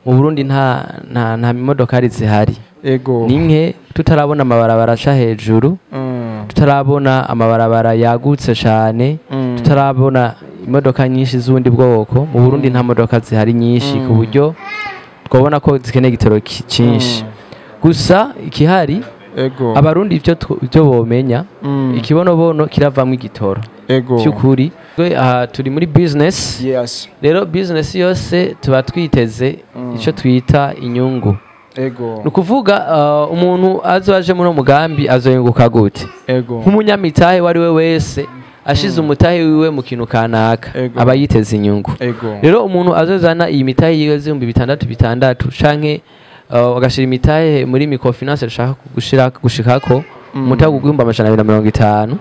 mu Burundi nta imodokari zihari ego ninke tutarabona amabarabara aca hejuru tutarabona amabarabara yagutse cyane tutarabona imodoka nyinshi z'ubundi bwoko mu Burundi nta modoka zihari nyinshi ku buryo twabona ko zikeneye igitoro cyinshi gusa ikihari ego abarundi ibyo bomenya ikibonobono kiravamwo igitoro ego cyukuri aha turi muri business yes rero business yose tuba twiteze icyo twita inyungu ego nukuvuga umuntu azaje muri mugambi azoyunguka gute ego nk'umunyamitahe wari we wese ashize umutahe wiwe mu kintu kanaka aba yiteze inyungu rero umuntu azozana iyi mitahe yiwe z'ibihumbi 600 canke agashira imitahe muri microfinance ashaka gushikako umutahe w'igihumbi 250.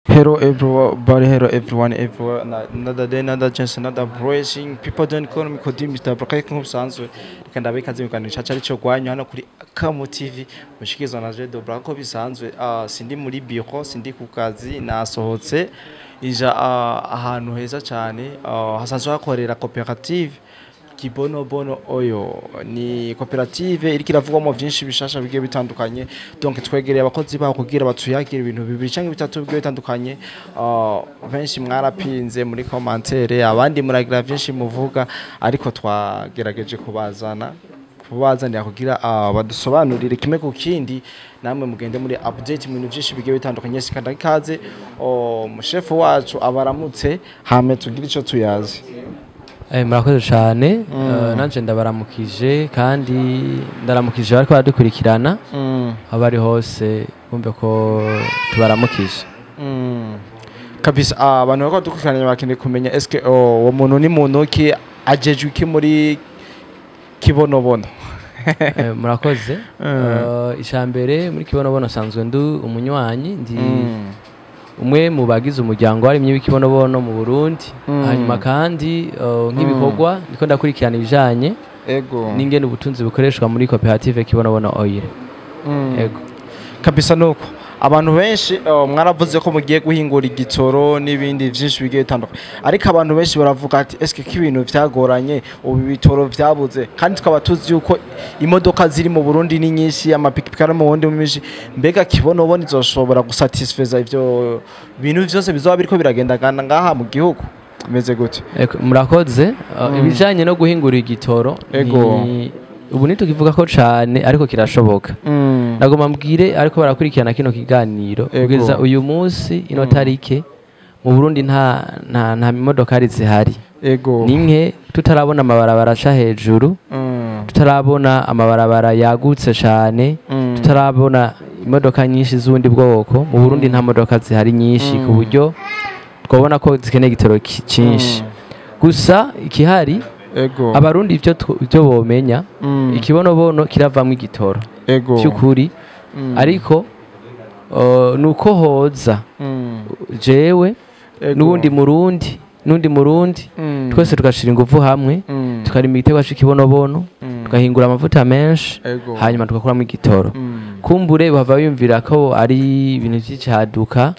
Hello everybody, hello everyone, another day, another chance, another blessing. People don't call me Kodim Mr. Brakai nk'ubusanzwe reka ndabikaze mukanisha cyari cyo gwanyu hano kuri Kamo TV mushikizwa na Jedo Brako bisanzwe sindi muri bureau sindi ku kazi nasohotse ija ahantu heza cyane hasanzwe hakorera cooperative Kibonobono oyo ni koperative iriko iravugwamo byinshi bishasha bigiye bitandukanye donc twegereye abakozi baho kugira batuyagira ibintu bibiri cyangwa bitatu bigiye bitandukanye benshi mwarapinze muri commentaire abandi muragira byinshi muvuga ariko twagerageje kubazanira kugira badusobanurire kimwe ku kindi namwe mugende muri update mu bintu byinshi bigiye bitandukanye sikanda ikaze chef wacu abaramutse hame tugira ico tuyazi. Murakoze cyane nanje ndabaramukije kandi ndaramukije bariko badukurikirana abari hose bumve ko tubaramukije kabisa abantu bako dukurikirana bakeneye kumenya eske uwo muntu ni muntu ki ajejwe iki muri Kibonobono. Murakoze icambere muri Kibonobono sanzwe ndu umunywanyi ndi umwe mu bagize umuryango warimye w'ikibonobono mu Burundi hanyuma kandi nk'ibikorwa niko ndakurikirana ibijanye ego n'ingene ubutunzi bukoreshwa muri cooperative Kibonobono oil ego kabisa nuko abantu benshi mwaravuze ko mugiye guhingura igitoro n'ibindi byinshi bigiye bitandukanye ariko abantu benshi baravuga ati eske k'ibintu byagoranye ubu bitoro byabuze kandi twaba tuzi yuko imodoka ziri mu Burundi ni nyinshi amapikipiki ari mu Burundi myinshi mbega Kibonobono izoshobora gusatisfeza ivyo bintu byose bizoba biriko biragendagana ngaha mu gihugu meze gute murakoze ibijanye no guhingura igitoro ego ubu nitukivuga ko cyane ariko kirashoboka nagoma mbwire ariko barakurikirana kino kiganiro kugeza uyu munsi ino tarike mu Burundi nta imodokari zihari ego ninke tutarabona amabarabara aca hejuru tutarabona amabarabara yagutse cyane tutarabona imodoka nyinshi z'ubundi bwoko mu Burundi nta modoka zihari nyinshi ku buryo twabona ko zikeneye igitoro cyinshi gusa ikihari ego abarundi ibyo bomenya ikibonobono kiravamwo igitoro ego cyukuri ariko nuko hoza jewe nundi murundi twese tugashira ingufu hamwe tukarima igitego cy'ikibonobono tugahingura amavuta menshi hanyuma tugakuramo igitoro kumbure bava yumvira ko ari ibintu by'icaduka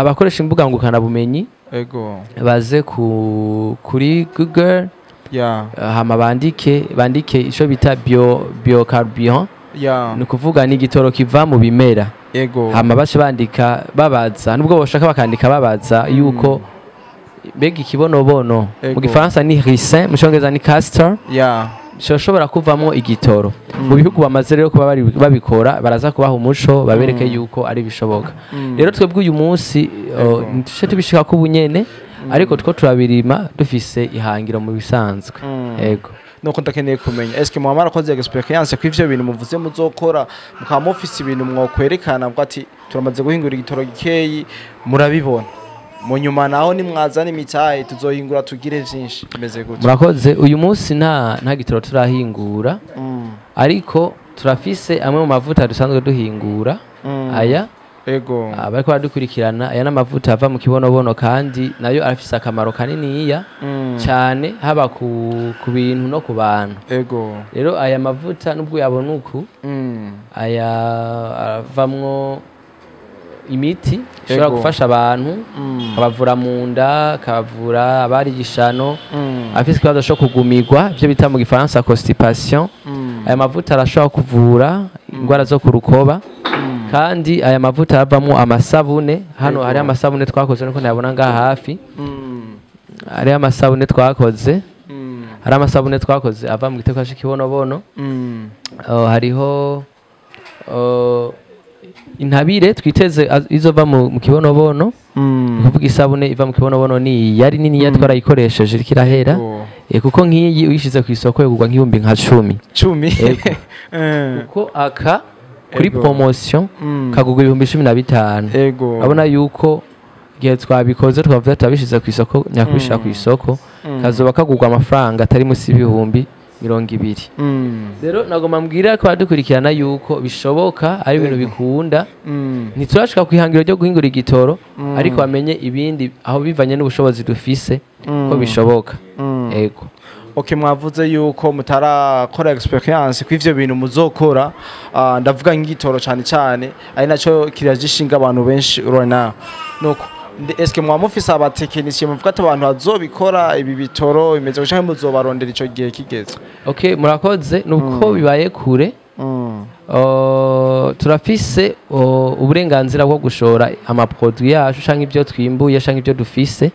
abakoresha imbuga ngukana bumenyi ego baze kuri Google hama bandike ico bita biocarburant nukuvuga ni igitoro kiva mu bimera hama bace bandika babaza nubwo boshaka bakandika babaza yuko mbega ikibonobono mu gifaransa ni ricin mu cyongereza ni castor shoshobora kuvamo igitoro mu bihugu bamaze rero kuba babikora baraza kubaha umuco babereke yuko ari bishoboka rero twebwe uyu munsi ntituje tubishika ku bunyene ariko two turabirima dufise ihangiro mu bisanzwe yego nuko ndakeneye kumenya eske mwamara koze experience ku ivyo bintu muvuze muzokora mukaba mufise ibintu mwokwerekana bwo ati turamaze guhingura igitoro gikeyi murabibona mu nyuma naho nimwazana imitahe tuzohingura tugire vyinshi kimeze gute murakoze uyu munsi nta gitoro turahingura ariko turafise amwe mu mavuta dusanzwe duhingura aya ego bariko badukurikirana aya n'amavuta ava mu Kibonobono kandi nayo arafise akamaro kaniniya cyane haba ku bintu no ku bantu ego rero aya mavuta nubwo yabona uku aya avamwo imiti ishobora gufasha abantu kabavura mu nda kabavura abari gishano afite ikibazo cyo kugumirwa ibyo bita mu gifaransa constipation aya mavuta arashobora kuvura indwara zo ku rukoba kandi aya mavuta avamo amasabune hano hari amasabune twakoze niko nabona ngaha hafi hari amasabune twakoze ava mu giteko cy'ikibonobono hariho intabire twiteze izova mu kibonobono kuvuga isabune iva mu kibonobono ni yari nini twarayikoresheje kirahera kuko nk'iyi uyishize ku isoko yogurwa nk'ibihumbi nka 10 kuko aka kuri promotion kagugwa ibihumbi 15 abona yuko igihe twabikoze twavuze turabishize ku isoko nyakubisha ku isoko kazoba kagugwa amafaranga atari musi y'ibihumbi 200 rero nagomba mbwira ko badukurikirana yuko bishoboka ari ibintu bikunda ntiturashika kwihangiro ryo guhingura igitoro ariko bamenye ibindi aho bivanye n'ubushobozi dufise ko bishoboka yego Okay, mwavuze yuko mutarakora experience kw'ivyo bintu muzokora ndavuga nk'igitoro cyane ari naco kirajishinga abantu benshi urona nuko eske mwamufise abatekinisiye muvuga ati abantu bazobikora ibi bitoro bimeze gushaka muzobarondera ico gihe kigeze. Okay, murakoze nuko bibaye kure turafise uburenganzira bwo gushora amaproduit yacu canke ibyo twimbuye canke ibyo dufise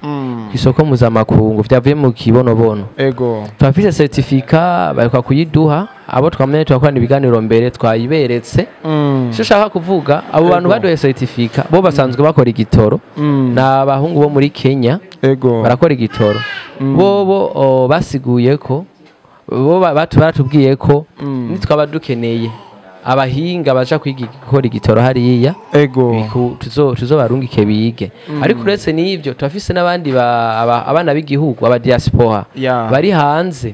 kwisoko mpuzamakungu vyavuye mu kibonobono. Ego turafise certificat bareka kuyiduha abo twamenye twakorana ibiganiro mbere twayiberetse cyo shaka kuvuga abo bantu baduhe certificat bo basanzwe bakora igitoro n'abahungu bo muri Kenya barakora igitoro bo basiguye ko bo baratubwiye ko nitwaba dukeneye abahinga baje kwiga gukora igitoro hariya tuzobarungike bige ariko uretse n'ivyo turafise n'abandi abana b'igihugu aba diaspora bari hanze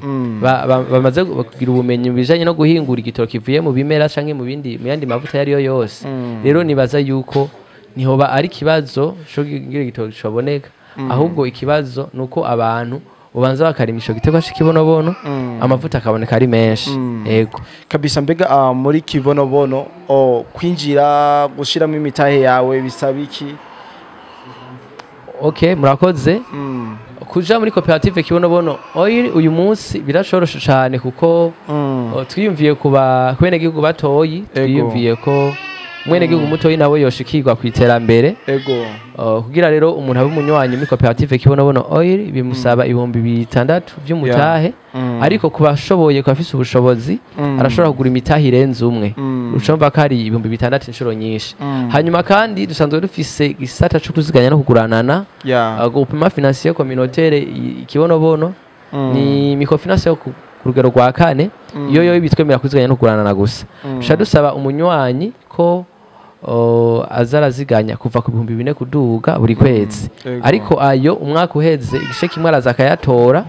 bamaze kugira ubumenyi bijanye no guhingura igitoro kivuye mu bimera canke mu yandi mavuta yari yo yose rero nibaza yuko nihoba ari kibazo cyo kugira igitoro cyoboneka ahubwo ikibazo nuko abantu ubanza bakarimisha igitego cy'ikibonobono amavuta akaboneka ari menshi yego kabisa. Mbega muri kibonobono kwinjira gushiramo imitahe yawe bisaba iki? Okay, murakoze kuja muri koperative kibonobono uyu munsi birashorosha cyane kuko twiyumviye kuba kwene gihugu batoyi twiyumviye ko mwene gihugu mutoyi nawe yoshikirwa kwiterambere kugira rero umuntu abe umunywanyi muri koperative kibonobono oil bimusaba ibihumbi 6 by'umutahe ariko kubashoboye kwafise ubushobozi arashobora kugura imitahe irenze umwe ucumva kari ibihumbi 6 inshuro nyinshi hanyuma kandi dusanzwe dufise gisata cyo kuziganya no kuguranana gupima financier communautaire kibonobono ni microfinance yo ku rugero rwa 4 iyo bitwemera kuziganya no kuguranana gusa dusaba umunywanyi ko azaraziganya kuva ku 4,000 kuduga buri kwezi ariko ayo umwaka uheze igishe kimwe araza akayatora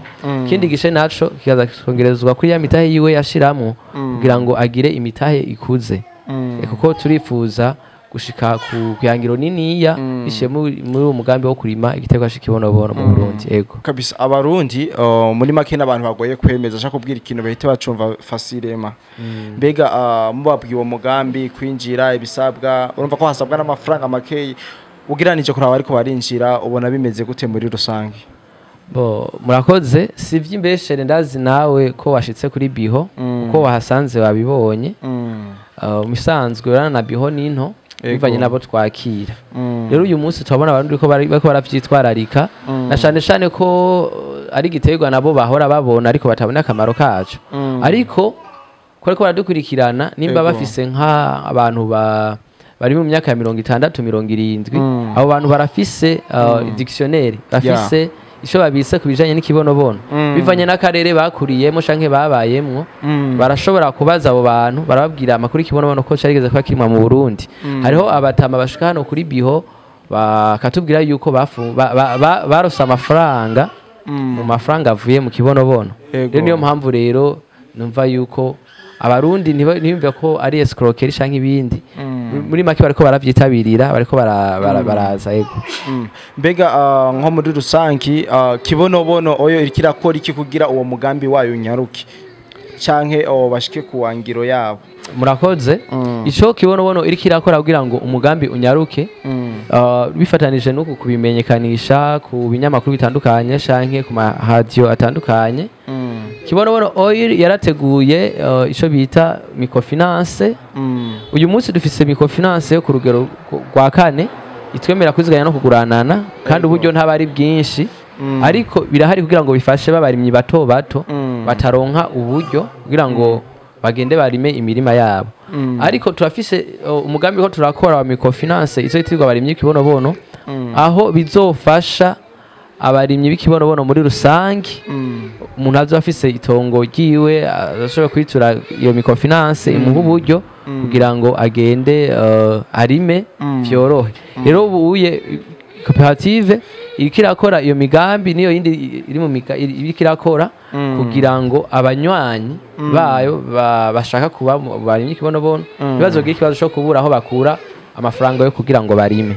kindi gishe naco kikaza kongerezwa kuri ya mitahe yiwe yashiramo kugira ngo agire imitahe ikuze kuko turifuza gushika ku kwihangiro niniya ishe muri umugambi wo kurima igitego cy'ikibonobono mu Burundi. Ego kabisa abarundi muri make n'abantu bagoye kwemeza shaka kubwira ikintu bahite bacumva facilema mbega mubabwiye umugambi kwinjira ibisabwa urumva ko hasabwa n'amafaranga makeyi ugiranije kuraba ariko barinjira ubona bimeze gute muri rusange? Murakoze sivye imbeshere ndazi nawe ko washitse kuri biho uko wahasanze wabibonye misanzwe urana na biho ninto bivanye nabo twakira rero uyu munsi twabona abantu ko bariko baravyitwararika na cyane ko ari giterwa nabo bahora babona ariko batabona akamaro kacu ariko ko baradukurikirana nimba bafise nka abantu bari mu myaka ya 60 70 abo bantu barafise dictionnaire bafise isho babise kubijanye n'ikibonobono bivanye n'akarere bakuriyemo canke babayemwo barashobora kubaza abo bantu barababwira amakuru ikibonobono ko cyarigeze kwa kirimwa mu Burundi hariho abatama bashika hano kuri biho bakatubwira yuko barosa amafaranga mu mafaranga avuye mu kibonobono rero niyo mpamvu rero numva yuko abarundi ntibimva ko ari escroquerie canke ibindi muri make bariko baravyitabirira bariko baraza yego mbega nko muri rusangi kibonobono oyo ikirakora iki kugira uwo mugambi wayo nyaruki? canke bashike ku wangiro yabo. Murakoze. Ico kibonobono iri kirakora kugira ngo umugambi unyaruke bifatanije nuko kubimenyekanisha ku binyamakuru bitandukanye canke ku radio atandukanye. Kibonobono oil yarateguye ico bita microfinance. Uyu munsi dufise microfinance yo ku rugero rwa 4 itwemera kwiziganya no kuguranana kandi uburyo ntabari bwinshi ariko birahari kugira ngo bifashe babarimyi bato bato bataronka uburyo kugira ngo bagende barime imirima yabo. Ariko turafise umugambi ko turakora wa microfinance izo yitirwa abarimyi kibonobono aho bizofasha abarimyi b'ikibonobono muri rusangi. Umuntu azafise itongo giwe ashobora kwitura iyo microfinance imuha uburyo kugira ngo agende arime vyorohe. Rero ubuye koperative ikirakora iyo migambi niyo yindi iri mu ikirakora kugira ngo abanywanyi bayo bashaka kuba barimye kibonobono bibazogira ikibazo cyo kubura aho bakura amafaranga yo kugira ngo barime.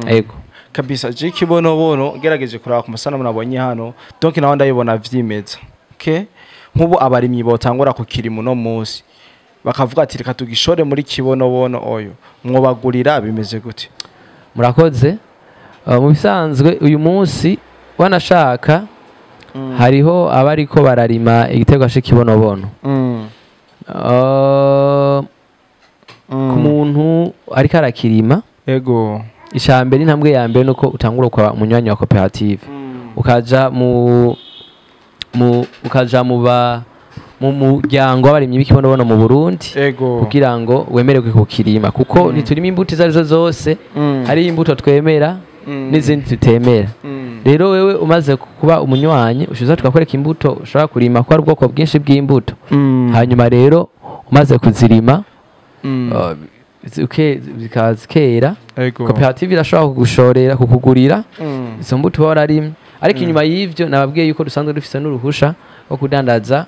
Ego kabisa je kibonobono gerageje kuraba ku masana munabonye hano donc naho ndayibona vyimeza. Okay, nkubu abarimyi botangura ku kirimo no munsi bakavuga ati reka tugishore muri kibonobono oyo mwobagurira bimeze gute? Murakoze. Mu bisanzwe uyu munsi wanashaka hariho abariko bararima igiterwa cy'ikibonobono ku muntu ariko arakirima. Ego ishambere intambwe ya mbere nuko utangura kwa munywanyi wa koperative ukaja mu muryango w'abarimyi b'ikibonobono mu Burundi kugira ngo wemererwe kukirima kuko ntiturimo imbuto izo zose. Hari imbuto twemera n'izindi tutemera. Rero wewe umaze kuba umunywanyi ushiza tukakwereka imbuto ushobora kurima ko ari ubwoko bwinshi bw'imbuto. Hanyuma rero umaze kuzirima zikazikera koperative irashobora kugushorera kukugurira izo mbuto wararimye. Ariko inyuma y'ivyo nababwiye yuko dusanzwe dufise n'uruhusha rwo kudandaza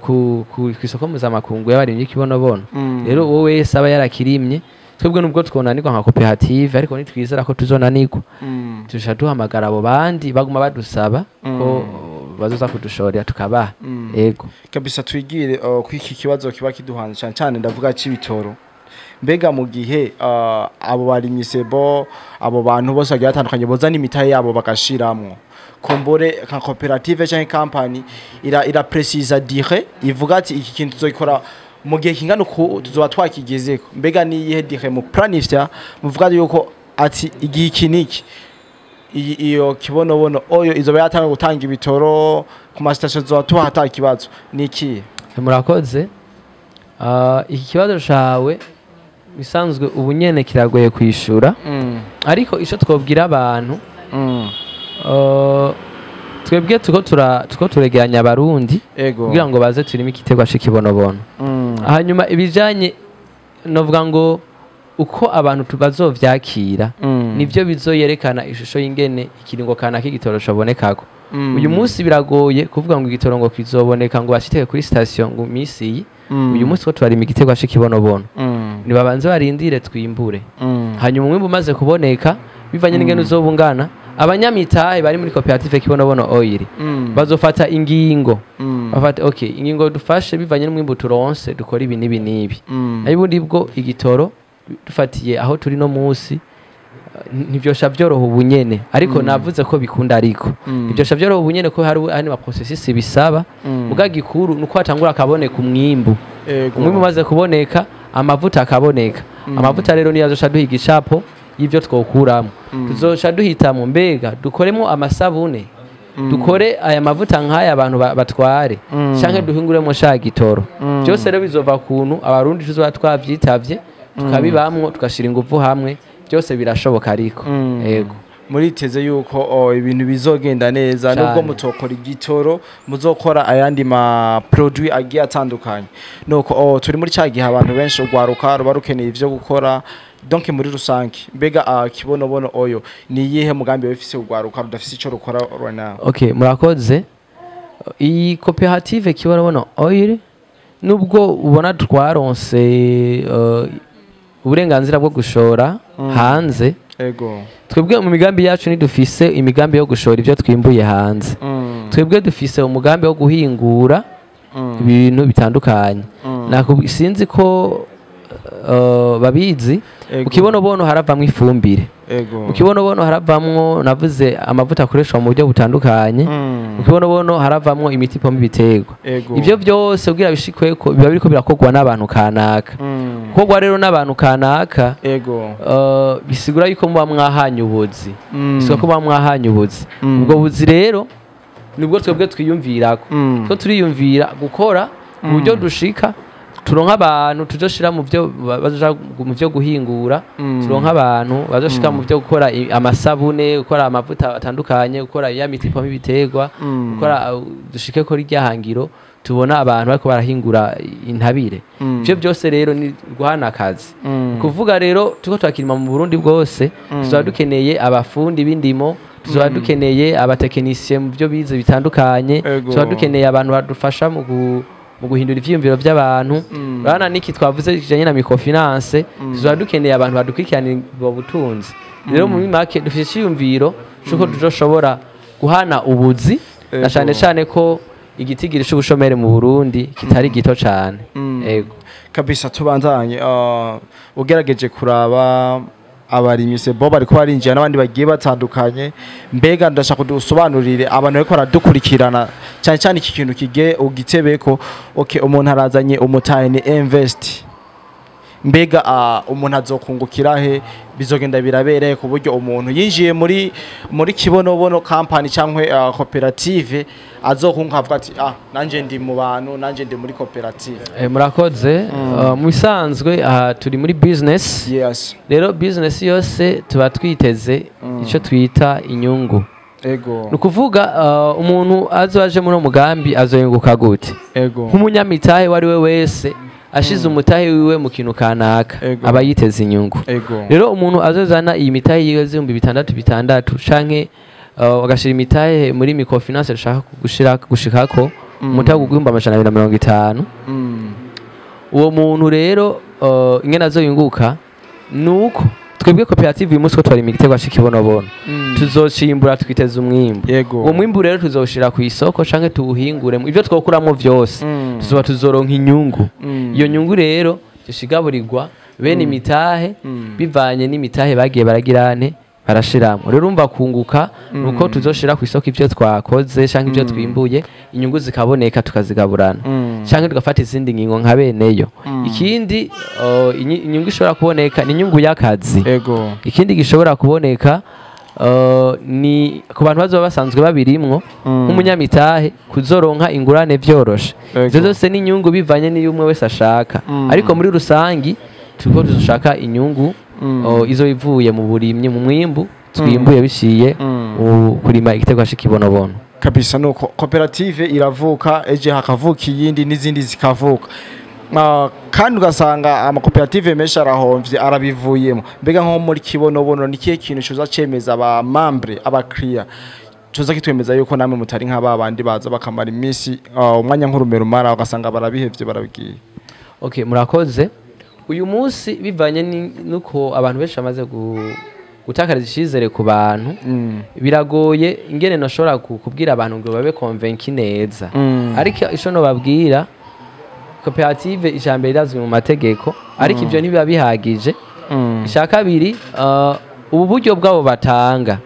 ku isoko mpuzamakungu y'abarimyi b'ikibonobono. Rero wowe wese aba yarakirimye twebwe nubwo twonanirwa nka koperative ariko nitwizera ko tuzonanirwa tusha duhamagara abo bandi baguma badusaba ko bazoza kudushorera tukabaha. Ego kabisa twigire ku iki kibazo kiba kiduhanze cyane ndavuga c'ibitoro. Mbega mu gihe abo barimyi sebo abo bantu bose bagiye batandukanye boza n'imitahe yabo bagashiramwo kombore nka koperative cyangwa company ira precisa dire ivuga ati iki kintu tuzokora mu gihe kingana uko tuzoba twakigezeko. Mbega niyihe dire mu planifya muvuga yuko ati igihe ikiniki iyo kibonobono oyo izoba yatanga gutanga ibitoro ku ma station zo tuhata ikibazo niki? Murakoze. Iki kibazo cawe bisanzwe ubunyene kiragoye kwishura ariko ico twobwira abantu twebwe tuko turegeranya abarundi kugira ngo baze turime igiterwa cy'ikibonobono. Hanyuma ibijanye novuga ngo uko abantu bazovyakira nivyo bizoyerekana ishusho y'ingene ikiringo kana k'igitoro cobonekako. Uyu munsi biragoye kuvuga ngo igitoro ngo kizoboneka ngo bashiteke kuri station ngo misi uyu munsi ko turarima igiterwa cy'ikibonobono nibabanze barindire twimbure. Hanyuma umwimbu umaze kuboneka bivanye n'ingene uzobungana abanyamitahe bari muri koperative kibonobono oil bazofata ingingo bafata okay ingingo dufashe bivanye n'umwimbu turonse dukora ibi nibi nibi. Nayibundi bwo igitoro dufatiye aho turi no munsi ntivyosha byoroha ubunyene ariko navuze ko bikunda ariko ntivyosha byoroha ubunyene ko hari ma processes bisaba ugagikuru nuko atangura akaboneka umwimbu. Umwimbu maze kuboneka amavuta akaboneka. Amavuta rero niyo azosha duhiga icapo y'ivyo twokuramo. Tuzosha duhitamo mbega dukoremo amasabune dukore aya mavuta nk'aya abantu batware canke duhinguremo sha gitoro. Byose rero bizova kuntu abarundi tuzoba twavyitavye tukabibamwo tugashira ingufu hamwe byose birashoboka ariko. Yego muriteze yuko ibintu bizogenda neza nubwo mutokora igitoro muzokora ayandi ma produit agiye atandukanye. Nuko turi muri cyagihe abantu benshi ugwaruka rubarukeneye ivyo gukora donc muri rusange. Mbega kibonobono oyo ni yihe mugambi wefise ugwaruka rudafise ico rukora right now? Okay, murakoze. Iyi koperative kibonobono oil nubwo ubona twaronse uburenganzira bwo gushora hanze. Ego twebwe mu migambi yacu ni dufise imigambi yo gushora ivyo twimbuye hanze. Twebwe dufise umugambi wo guhingura ibintu bitandukanye sinzi ko babizi mu kibonobono haravamwo ifumbire mu kibonobono haravamwo navuze amavuta akoreshwa mu buryo butandukanye mu kibonobono haravamwo imiti ipompa ibiterwa ibyo byose kugira bishikweko biba biriko birakorwa n'abantu kanaka gukorwa rero n'abantu kanaka bisigura yuko muba mwahanye ubuzi bisigura ko muba mwahanye ubuzi ubwo buzi rero nibwo twebwe twiyumvirako ko turiyumvira gukora mu buryo dushika turonka abantu tuzoshira mu byo guhingura turonka abantu bazoshika mu byo gukora amasabune gukora amavuta atandukanye gukora ya miti ipompa ibiterwa gukora dushike ko ryahangiro tubona abantu bariko barahingura intabire ivyo byose rero ni guhana akazi kuvuga rero tuko twakirima mu Burundi bwose tuzoba dukeneye abafundi b'indimo tuzoba dukeneye abatekinisiye mu byo bize bitandukanye tuzoba dukeneye abantu badufasha mu guhindura ivyiyumviro by'abantu urana niki twavuze kijanye na microfinance tuzoba dukeneye abantu badukurikiranira ubutunzi rero mu make dufite icyiyumviro cyuko tuzoshobora guhana ubuzi na cyane ko igitigiri cy'ubushomeri mu Burundi kitari gito cyane yego kabisa tubanzanye ugerageje kuraba abarimise bo bariko barinjira n'abandi bagiye batandukanye mbega ndashaka kudusobanurire abantu bariko baradukurikirana cyane iki kintu kige ugitebeko umuntu arazanye umutahe ni invest mbega umuntu azokungukira he bizogenda birabereye ku buryo umuntu yinjiye muri kibonobono company cyangwa cooperative azokunka avuga ati nanje ndi mu bantu nanje ndi muri cooperative murakoze mu bisanzwe turi muri business rero business yose tuba twiteze icyo twita inyungu nukuvuga umuntu azoje muri umugambi azoyunguka gute nk'umunyamitahe wari we wese ashize umutahe wiwe mu kintu kanaka aba yiteze inyungu rero umuntu azozana iyi mitahe y'ibihumbi 600 canke agashira imitahe muri microfinance ashaka gushikako umutahe w'igihumbi 250 uwo muntu rero ingene azoyunguka nuko twebwe koperative uyu munsi ko twari igiterwa cy'ikibonobono tuzocimbura twiteza umwimbu uwo mwimbu rero tuzoshira ku isoko canke tuwuhingure ibyo twokuramo byose tuzoba tuzoronka inyungu iyo nyungu rero tushigaburirwa bene imitahe bivanye n'imitahe bagiye baragirane barashiramo rero urumva kunguka nuko tuzoshira ku isoko ibyo twakoze canke ibyo twimbuye inyungu zikaboneka tukazigaburana canke tugafata izindi ngingo nka beneyo ikindi inyungu ishobora kuboneka ni inyungu y'akazi ikindi gishobora kuboneka ni ku bantu bazoba basanzwe babirimwo nk'umunyamitahe kuzoronka ingurane byoroshe ivyo zose ni inyungu bivanye n'iyumwe wese ashaka ariko muri rusangi turiko dushaka inyungu izo ivuye mu burimyi mu mwimbu twimbuye bishiye kurima igiterwa cy'ikibonobono kabisa nuko koperative iravuka eje hakavuka iyindi n'izindi zikavuka kandi ugasanga amakoperative menshi arahomvye arabivuyemo mbega nko muri kibonobono ni kihe kintu cyuza cemeza aba membre abakiriya tuza kitwemeza yuko namwe mutari nk'aba bandi baza bakamara iminsi umwanya nk'urumero mara ugasanga barabihevye barabigiye murakoze uyu munsi bivanye nuko abantu benshi bamaze gutakariza icyizere ku bantu biragoye ingene nashobora kubwira abantu ngo babe convaincu neza ariko ico no babwira koperative ijambere irazwi mu mategeko ariko ibyo ntibiba bihagije icya kabiri ubu buryo bwabo batanga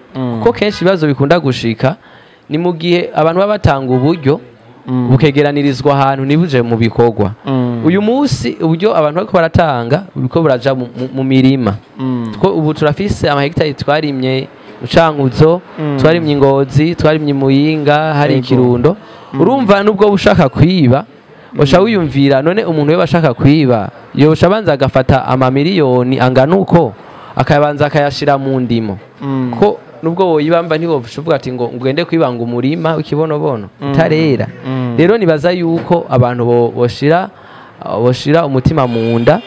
kuko kenshi ibibazo bikunda gushika ni mu gihe abantu baba batanga uburyo bukegeranirizwa ahantu ntibuje mu bikorwa uyu munsi uburyo abantu bariko baratanga buriko buraja mu mirima ubu turafise amahegitari twarimye Mucankuzo twarimye Ingozi twarimye Muyinga hari Kirundo urumva nubwo ushaka kwiba osha wiyumvira none umuntu we bashaka kwiba yosha banza agafata amamiliyoni angana uko akabanza akayashira mu ndimo ko nubwo woyibamba ntibovuga ati ngo ugende kwibanga umurima ukibonobono tarera rero nibaza yuko abantu boshira umutima mu nda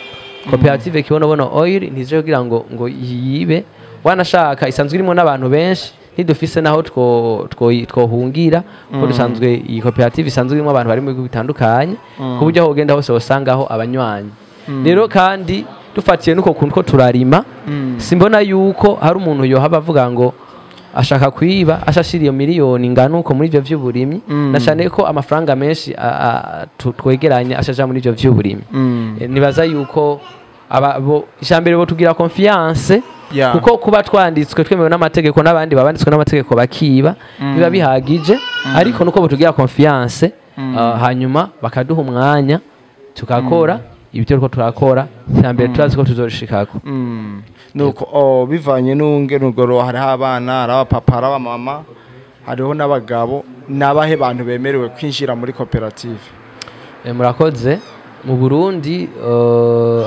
koperative kibonobono oil ntije kugira ngo yibe wanashaka isanzwe irimo n'abantu benshi ntidufise naho twohungira ko dusanzwe iyi koperative isanzwe irimo abantu bari mu bihugu bitandukanye ku buryo aho ugenda hose wosangaho abanywanyi rero kandi dufatiye nuko kuntu ko turarima simbona yuko hari umuntu yohaba avuga ngo ashaka kwiba ashashira iyo miliyoni ingana uko muri ivyo vy'uburimyi na cyane ko amafaranga menshi twegeranye ashaja muri ivyo vy'uburimyi nibaza yuko ijambere bo tugira confiance kuko kuba twanditswe twemewe n'amategeko n'abandi babanditswe n'amategeko bakiba biba bihagije ariko nuko bo tugira confiance hanyuma bakaduha umwanya tukakora ibyo rwo turakora cyambere turazi ko tuzoshikako nuko bivanye n'ungerugoro hari abana hari abapapa hari abamama hariho n'abagabo nabahe bantu bemerewe kwinjira muri koperative murakoze mu Burundi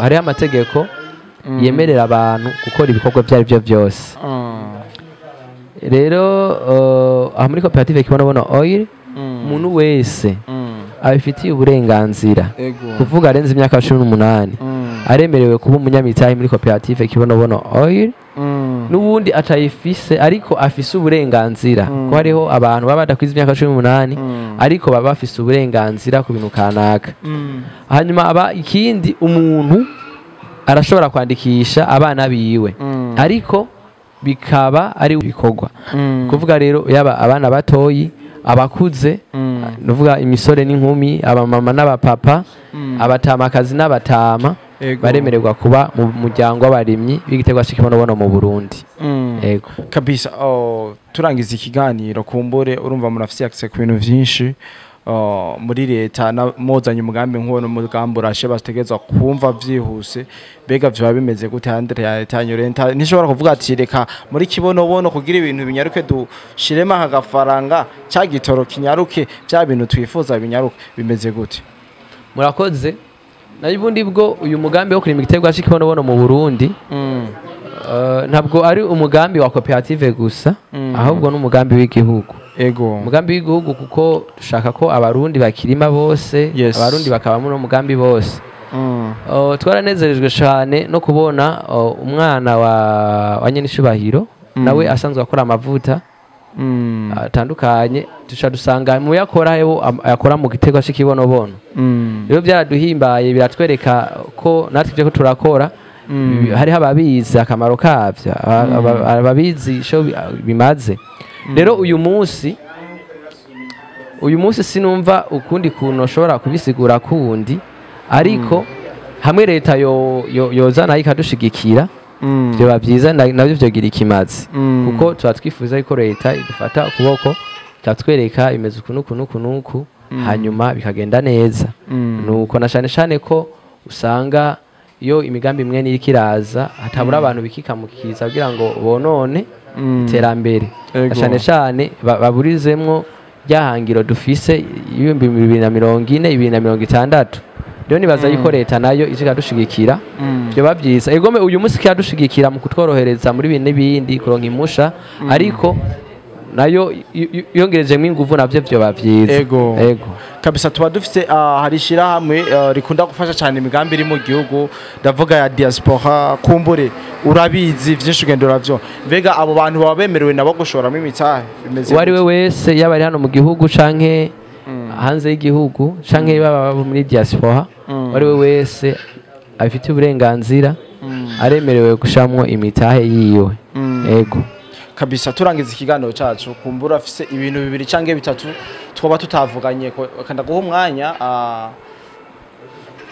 hari amategeko yemerera abantu gukora ibikorwa byari byo byose rero aha muri koperative kibonobono oil umuntu wese abifitiye uburenganzira kuvuga arenze imyaka 18 aremerewe kuba umunyamitahe muri koperative kibonobono oil n'ubundi atayifise ariko afise uburenganzira ko hariho abantu baba badakwiza imyaka 18 ariko baba bafise uburenganzira ku bintu kanaka hanyuma ikindi umuntu arashobora kwandikisha abana biwe ariko bikaba ari bikorwa kuvuga rero yaba abana batoyi abakuze nuvuga imisore n'inkumi abamama n'abapapa abatamakazi n'abatama baremererwa kuba mu muryango w'abarimyi b'igiterwa cy'ikibonobono mu Burundi yego kabisa turangiza ikiganiro kumbure urumva murafise access ku bintu vyinshi muri leta mozanye umugambi nk'uwo n'umugambi urashe bategezwa kumva vyihuse bega vyo bimeze gute handre ya leta nyorenta nishobora kuvuga ati reka muri kibonobono kugira ibintu binyaruke dushirema hagafaranga cya gitoro kinyaruke bya bintu twifuza binyaruke bimeze gute murakoze nayibundi bwo uyu mugambi wo kurima igiterwa cy'ikibonobono mu Burundi ntabwo ari umugambi wa koperative gusa ahubwo n'umugambi w'igihugu umugambi w'igihugu kuko dushaka ko abarundi bakirima bose abarundi bakabamo n'umugambi bose twaranezerejwe cyane no kubona umwana wa nyenishubahiro nawe asanzwe akora amavuta atandukanye dusanga mu yakora mu giterwa cy'ikibonobono rero byaraduhimbaye biratwereka ko natwe ibyo turakora hariho ababizi akamaro kavyo ababizi isho bimaze rero uyu munsi sinumva ukundi kuntu ushobora kubisigura kundi ariko hamwe leta yozana ikadushigikira byo byiza nabyo byogira ikimazi kuko tuba twifuza yuko leta idufata ukuboko ikatwereka imeze uku hanyuma bikagenda neza nuko na cyane ko usanga iyo imigambi imwe n'iri kiraza hatabura abantu bikikamukiza kugira ngo bonone iterambere cyane baburizemwo ryahangiro dufise 2040 2060 rero nibaza yuko leta nayo izikadushigikira byo babyiza egome uyu munsi kiradushigikira mu kutworohereza muri bine bindi kuronka imusha ariko nayo yongerejemo ingufu navyo byo bavyiza ego kabisa tuba dufite harishira hamwe rikunda gufasha cyane imigambi iri mu gihugu ndavuga ya diaspora kumbure urabizi vyinshi ugendera vyo mbega abo bantu baba bemerewe nabo gushoramo imitahe bimeze wari we wese yaba ari hano mu gihugu canke hanze y'igihugu canke baba muri diaspora wari we wese afite uburenganzira aremerewe gushamwo imitahe yiwe ego kabisa turangiza ikiganiro cyacu kumbura afise ibintu bibiri canke bitatu twoba tutavuganye kanda guha umwanya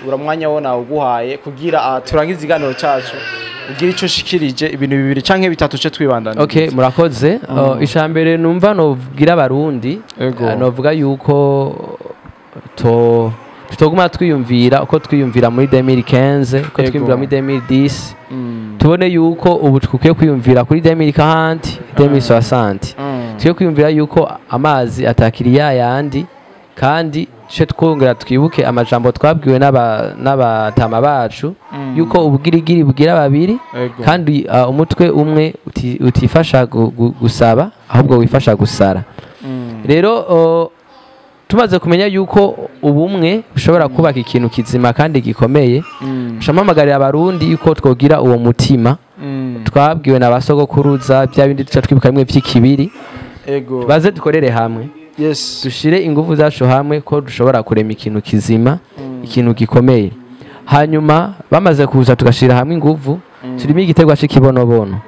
uramwanya wona uguhaye kugira turangiza ikiganiro cyacu ugira ico shikirije ibintu bibiri canke bitatu ce twibandana okay murakoze ishambere numva novugira abarundi novuga yuko tutoguma twiyumvira uko twiyumvira muri 2015 uko twiyumvira muri 2010 tubone yuko ubu tukwiye kwiyumvira kuri 2040 2060 tukwiye kwiyumvira yuko amazi atakiriya yandi kandi cyo twongera twibuke amajambo twabwiwe n'abatama bacu yuko ubugirigiri bugira babiri kandi umutwe umwe utifasha gusaba ahubwo wifasha gusara rero tumaze kumenya yuko ubumwe ushobora kubaka ikintu kizima kandi gikomeye shamamagarira abarundi yuko twogira uwo mutima twabwiwe na basogokuruza bya bindi tuca twibuka bimwe by'ikibiri baze dukorere hamwe dushire ingufu zacu hamwe ko dushobora kurema ikintu kizima ikintu gikomeye hanyuma bamaze kuza tugashira hamwe ingufu turimo igiterwa cy'ikibonobono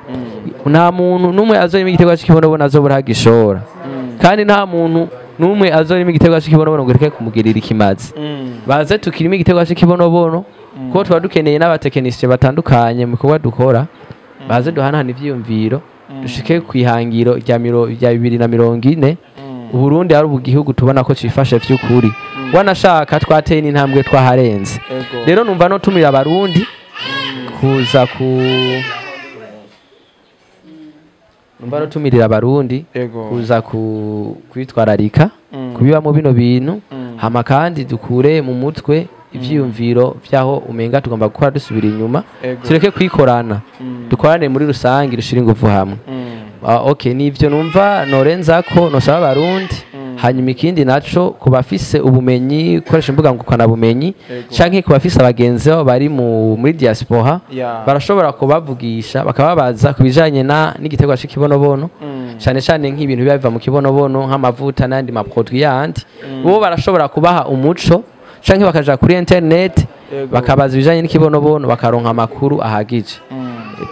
nta muntu numwe azorima igiterwa cy'ikibonobono azobura hagishora kandi nta muntu numwe azorima igiterwa cy'ikibonobono ngo reke kumugirira ikimazi baze tukirima igiterwa cy'ikibonobono ko tuba dukeneye n'abatekinisiye batandukanye mu bikorwa dukora baze duhanahana ivyiyumviro dushike kwihangiro rya 2040 Uburundi ari ubugihugu tubona ko cifashe vy'ukuri wanashaka twateye n'intambwe twaharenze rero numva no tumira abarundi kuza numva no tumirira abarundi kuza kwitwararika kubiba mu bino bintu hama kandi dukure mu mutwe ivyiyumviro vyaho umenga tugomba gukora dusubira inyuma tureke kwikorana dukorane muri rusangi dushira ingufu hamwe okay nivyo numva norenza ko nosaba abarundi hanyuma ikindi naco kubafise ubumenyi koresha imbuga ngukana bumenyi canke kubafise abagenzi babo bari muri diaspora barashobora kubavugisha bakababaza kubijanye n'igiterwa cy'ikibonobono cyane cyane nk'ibintu biva mu kibonobono nk'amavuta n'andi maproduit yandi bo barashobora kubaha umuco canke bakaja kuri internet bakabaza ibijanye n'ikibonobono bakaronka amakuru ahagije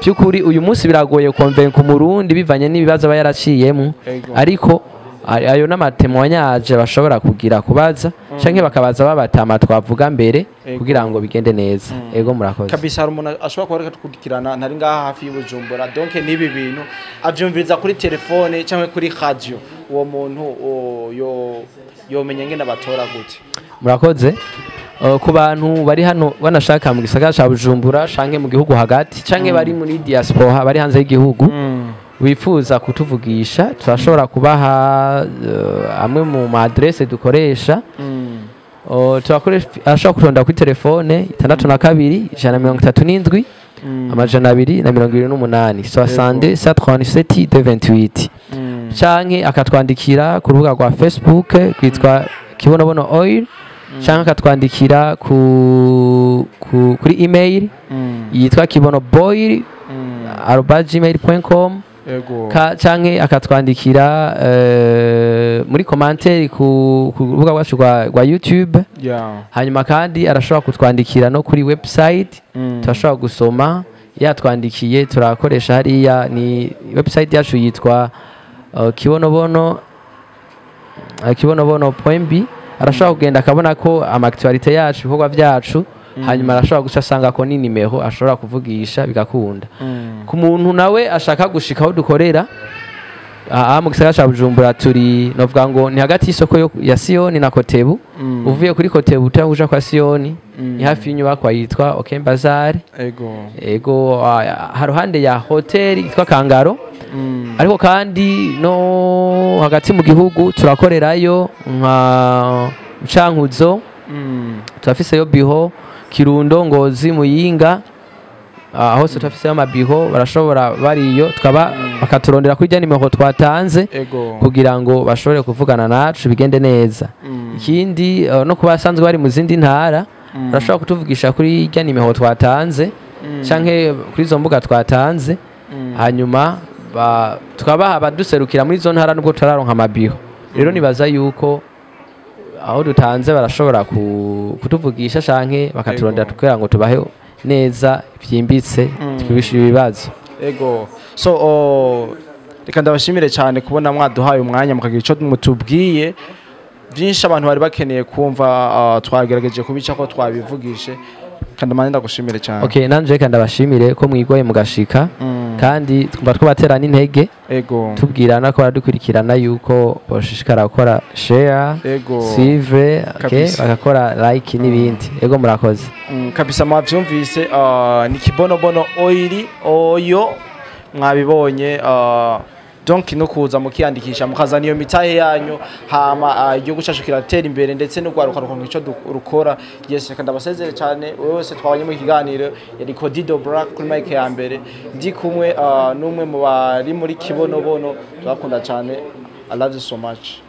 byukuri uyu munsi biragoye konvenka umurundi bivanye n'ibibazo bayaraciyemo ariko ayo n'amatemwanyaje bashobora kugira kubaza canke bakabaza babatama twavuga mbere kugira ngo bigende neza ego murakoze kabisa hari umuntu ashobora kuba reka tukudikirana ntari ngaha hafi y'Ubujumbura donc nibi bintu avyumviriza kuri telefone canke kuri radio uwo muntu yomenya ngene batora gute murakoze ku bantu bari hano banashaka mu gisagara ca Bujumbura canke mu gihugu hagati canke bari muri diaspora bari hanze y'igihugu wifuza kutuvugisha turashobora kubaha amwe mu adresse dukoresha turakoresha ashobora kuronda kuri telefone 62 137 amajana 228 67 228 canke akatwandikira ku rubuga rwa Facebook kwitwa Kibonobono Oil canke akatwandikira kuri email yitwa kibonoboil@gmail.com canke akatwandikira muri commentaire ku rubuga rwacu rwa YouTube hanyuma kandi arashobora kutwandikira no kuri website turashobora gusoma yatwandikiye turakoresha hariya ni website yacu yitwa kibonobono.b arashobora kugenda akabona ko amaktualite yacu ibikorwa vyacu hanyuma arashobora guca asanga ko ni nimero ashobora kuvugisha bigakunda ku muntu nawe ashaka gushika aho dukorera mu gisagara ca Bujumbura turi novuga ngo ni hagati y'isoko ya Sioni na Kotebu uvuye kuri Kotebu utahuja kwa Sioni ni hafi y'inyubako yitwa Okay Bazaar ego haruhande ya hotel yitwa Kangaro ariko kandi no hagati mu gihugu turakorerayo nka Cankuzo turafise yo biho Kirundo Ngozi Muyinga hose turafise amabiho barashobora bariyo tukaba bakaturondera kuri jya nimero twatanze kugira ngo bashobore kuvugana nacu bigende neza ikindi no kubasanzwe bari mu zindi ntara barashobora kutuvugisha kuri jya nimero twatanze canke kuri zo mbuga twatanze hanyuma tukabaha baduserukira muri zo ntara nubwo turaronka amabiho rero nibaza yuko aho dutanze barashobora kutuvugisha canke bakaturondera tukera ngo tubahe neza byimbitse twibishira ibibazo so reka ndabashimire cyane kubona mwaduhaye umwanya mukagira ico mutubwiye byinshi abantu bari bakeneye kumva twagerageje kubica ko twabivugishe kandi manje ndagushimire cyane okay nanje reka ndabashimire ko mwigoye mugashika kandi twumva twabaterana intege tubwirana ko baradukurikirana yuko boshishikara gukora share suivre bagakora like n'ibindi ego murakoze kabisa mwavyumvise ni Kibonobono oyo mwabibonye donc no kuza mukiyandikisha mukazana iyo mitahe yanyu hama igihugu cyacu kiratera imbere ndetse no gwaruka ico rukora yes kandi abasezere cyane wese twabanye mu kiganiro yari Codido Black kuri mic ya mbere ndi kumwe numwe mu bari muri Kibonobono twakunda cyane I love you so much.